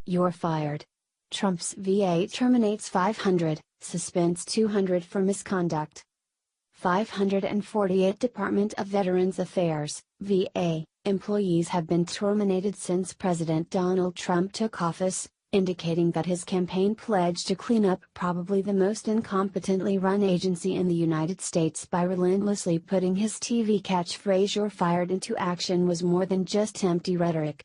You're fired. Trump's VA terminates 500, suspends 200 for misconduct. 548 Department of Veterans Affairs, VA, employees have been terminated since President Donald Trump took office, indicating that his campaign pledged to clean up probably the most incompetently run agency in the United States by relentlessly putting his TV catchphrase "You're fired" into action was more than just empty rhetoric.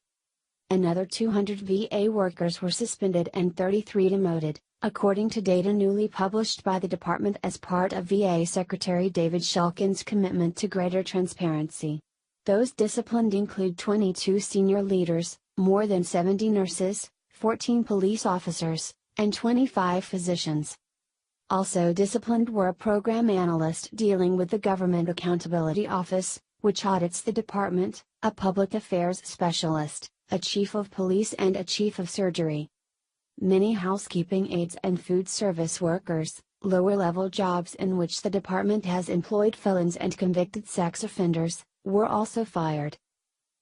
Another 200 VA workers were suspended and 33 demoted, according to data newly published by the department as part of VA Secretary David Shulkin's commitment to greater transparency. Those disciplined include 22 senior leaders, more than 70 nurses, 14 police officers, and 25 physicians. Also disciplined were a program analyst dealing with the Government Accountability Office, which audits the department, a public affairs specialist, a chief of police and a chief of surgery. Many housekeeping aides and food service workers, lower-level jobs in which the department has employed felons and convicted sex offenders, were also fired.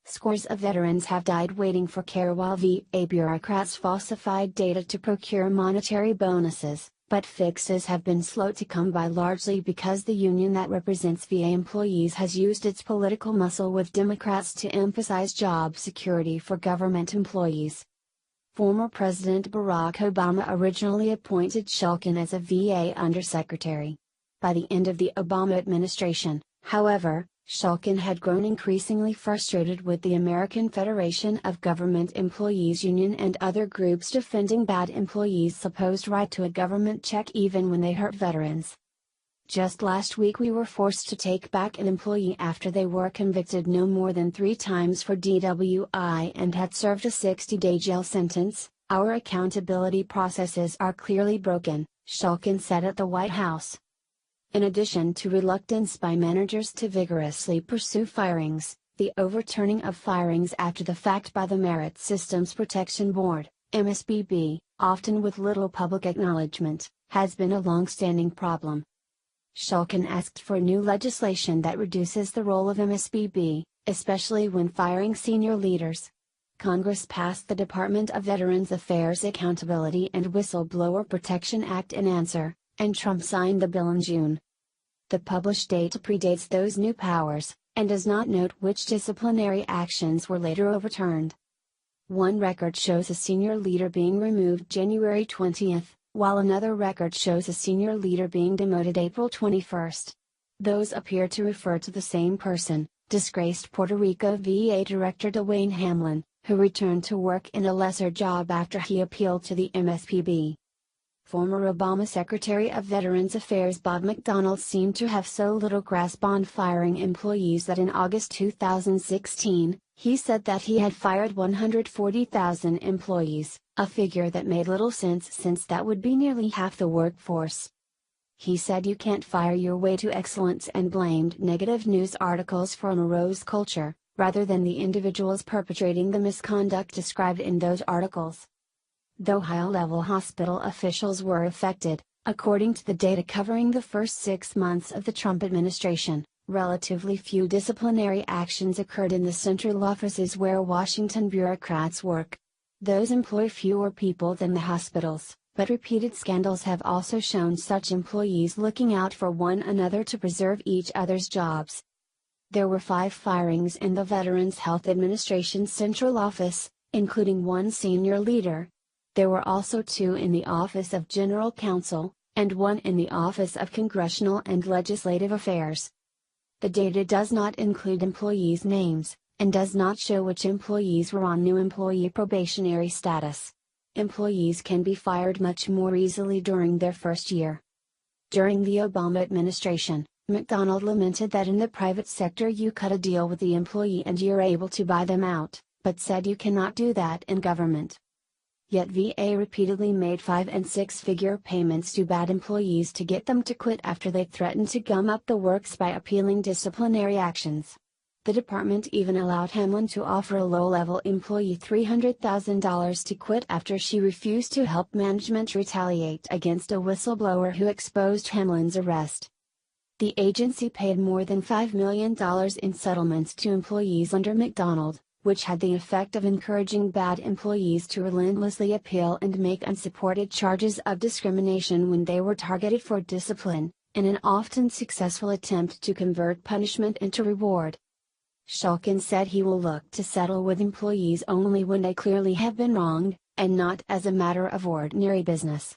Scores of veterans have died waiting for care while VA bureaucrats falsified data to procure monetary bonuses, but fixes have been slow to come by largely because the union that represents VA employees has used its political muscle with Democrats to emphasize job security for government employees. Former President Barack Obama originally appointed Shulkin as a VA undersecretary. By the end of the Obama administration, however, Shulkin had grown increasingly frustrated with the American Federation of Government Employees Union and other groups defending bad employees' supposed right to a government check even when they hurt veterans. Just last week we were forced to take back an employee after they were convicted no more than 3 times for DWI and had served a 60-day jail sentence. Our accountability processes are clearly broken, Shulkin said at the White House. In addition to reluctance by managers to vigorously pursue firings, the overturning of firings after the fact by the Merit Systems Protection Board, MSPB, often with little public acknowledgement, has been a long-standing problem. Shulkin asked for new legislation that reduces the role of MSPB, especially when firing senior leaders. Congress passed the Department of Veterans Affairs Accountability and Whistleblower Protection Act in answer, and Trump signed the bill in June. The published data predates those new powers, and does not note which disciplinary actions were later overturned. One record shows a senior leader being removed January 20, while another record shows a senior leader being demoted April 21. Those appear to refer to the same person, disgraced Puerto Rico VA Director Dwayne Hamlin, who returned to work in a lesser job after he appealed to the MSPB. Former Obama Secretary of Veterans Affairs Bob McDonnell seemed to have so little grasp on firing employees that in August 2016, he said that he had fired 140,000 employees, a figure that made little sense since that would be nearly half the workforce. He said you can't fire your way to excellence and blamed negative news articles for a morose culture, rather than the individuals perpetrating the misconduct described in those articles. Though high-level hospital officials were affected, according to the data covering the first 6 months of the Trump administration, relatively few disciplinary actions occurred in the central offices where Washington bureaucrats work. Those employ fewer people than the hospitals, but repeated scandals have also shown such employees looking out for one another to preserve each other's jobs. There were 5 firings in the Veterans Health Administration's central office, including 1 senior leader. There were also 2 in the Office of General Counsel, and 1 in the Office of Congressional and Legislative Affairs. The data does not include employees' names, and does not show which employees were on new employee probationary status. Employees can be fired much more easily during their first year. During the Obama administration, McDonnell lamented that in the private sector you cut a deal with the employee and you're able to buy them out, but said you cannot do that in government. Yet VA repeatedly made 5- and 6-figure payments to bad employees to get them to quit after they threatened to gum up the works by appealing disciplinary actions. The department even allowed Hamlin to offer a low-level employee $300,000 to quit after she refused to help management retaliate against a whistleblower who exposed Hamlin's arrest. The agency paid more than $5 million in settlements to employees under McDonnell, which had the effect of encouraging bad employees to relentlessly appeal and make unsupported charges of discrimination when they were targeted for discipline, in an often successful attempt to convert punishment into reward. Shulkin said he will look to settle with employees only when they clearly have been wronged, and not as a matter of ordinary business.